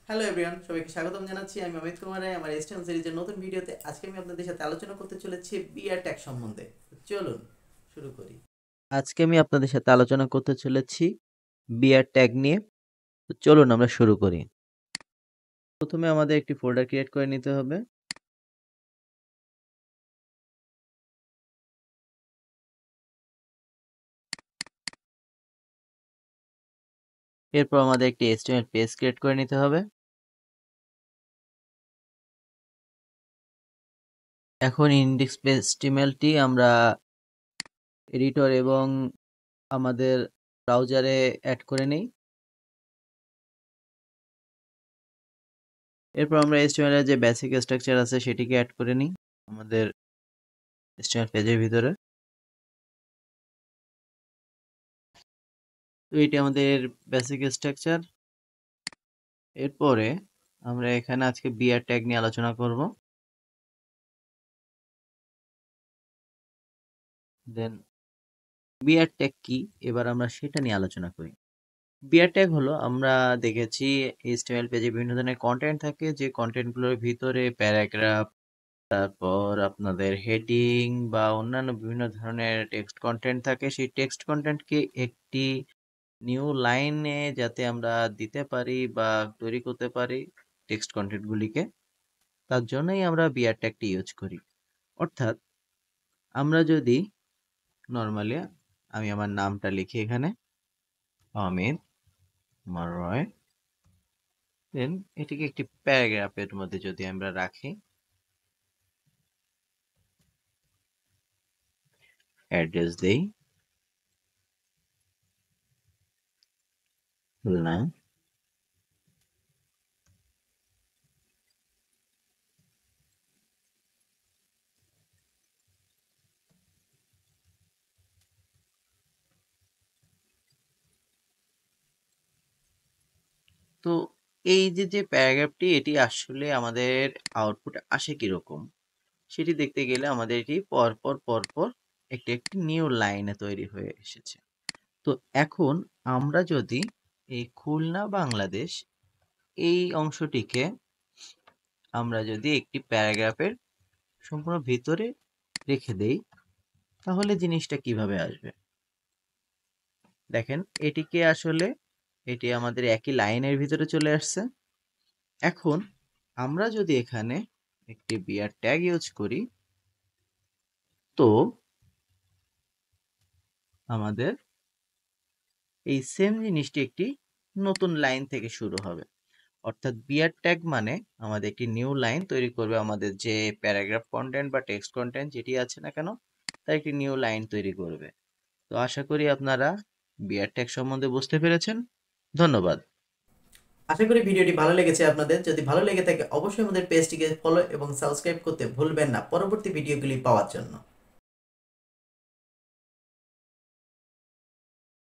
Hello everyone, সবাইকে স্বাগতম জানাচ্ছি। আমি অমিত কুমার রায়। আমার এসটিএম সিরিজের নতুন ভিডিওতে আজকে আমি আপনাদের সাথে আলোচনা করতে চলেছি বিআর ট্যাগ সম্বন্ধে। চলুন শুরু করি। আজকে আমি আপনাদের সাথে আলোচনা করতে চলেছি বিআর ট্যাগ নিয়ে। তো চলুন আমরা শুরু করি। প্রথমে আমাদের একটি ফোল্ডার ক্রিয়েট করে নিতে হবে। এরপর আমাদের একটি HTML পেজ ক্রিয়েট করে নিতে হবে। এখন ইনডেক্স HTML-টি আমরা এডিটর এবং আমাদের ব্রাউজারে অ্যাড করে নেই। এরপর আমরা HTML এর যে বেসিক স্ট্রাকচার আছে সেটিকে অ্যাড করে নিই আমাদের HTML পেজের ভিতরে। তো এটি আমাদের বেসিক স্ট্রাকচার। এরপরে আমরা এখানে আজকে বিআর ট্যাগ নিয়ে আলোচনা করব। দেন বিআর ট্যাগ কি, এবার আমরা সেটা নিয়ে আলোচনা করি। বিআর ট্যাগ হলো, আমরা দেখেছি এইচটিএমএল পেজে বিভিন্ন ধরনের কন্টেন্ট থাকে, যে কন্টেন্টগুলোর ভিতরে প্যারাগ্রাফ, তারপর আপনাদের হেডিং বা অন্যান্য বিভিন্ন ধরনের টেক্সট কন্টেন্ট থাকে। সেই টেক্সট কন্টেন্টকে একটি নিউ লাইনে যাতে আমরা দিতে পারি বা তৈরি করতে পারি টেক্সট কন্টেন্টগুলিকে, তার জন্যই আমরা বিআর ট্যাগটি ইউজ করি। অর্থাৎ আমরা যদি নর্মালি আমি আমার নামটা লিখি এখানে অমিত কুমার রয়, দেন এটিকে একটি প্যারাগ্রাফের মধ্যে যদি আমরা রাখি, অ্যাড্রেস দেই খুলনা, তো এই যে প্যারাগ্রাফটি, এটি আসলে আমাদের আউটপুট আসে কিরকম সেটি দেখতে গেলে আমাদের এটি পরপর পরপর একটি একটি নিউ লাইনে তৈরি হয়ে এসেছে। তো এখন আমরা যদি এই খুলনা বাংলাদেশ এই অংশটিকে আমরা যদি একটি প্যারাগ্রাফের সম্পূর্ণ ভিতরে রেখে দেই, তাহলে জিনিসটা কিভাবে আসবে দেখেন। এটিকে আসলে এটি আমাদের একই লাইনের ভিতরে চলে আসছে। এখন আমরা যদি এখানে একটি বিআর ট্যাগ ইউজ করি, তো আমাদের এই সেম জিনিসটি একটি নতুন লাইন থেকে শুরু হবে। অর্থাৎ বিআর ট্যাগ মানে আমাদের একটি নিউ লাইন তৈরি করবে, আমাদের যে প্যারাগ্রাফ কন্টেন্ট বা টেক্সট কন্টেন্ট যেটি আছে না কেন, তার একটি নিউ লাইন তৈরি করবে। তো আশা করি আপনারা বিআর ট্যাগ সম্বন্ধে বুঝতে পেরেছেন। ধন্যবাদ। আশা করি ভিডিওটি ভালো লেগেছে আপনাদের। যদি ভালো লেগে থাকে অবশ্যই আমাদের পেজটিকে ফলো এবং সাবস্ক্রাইব করতে ভুলবেন না পরবর্তী ভিডিওগুলি পাওয়ার জন্য।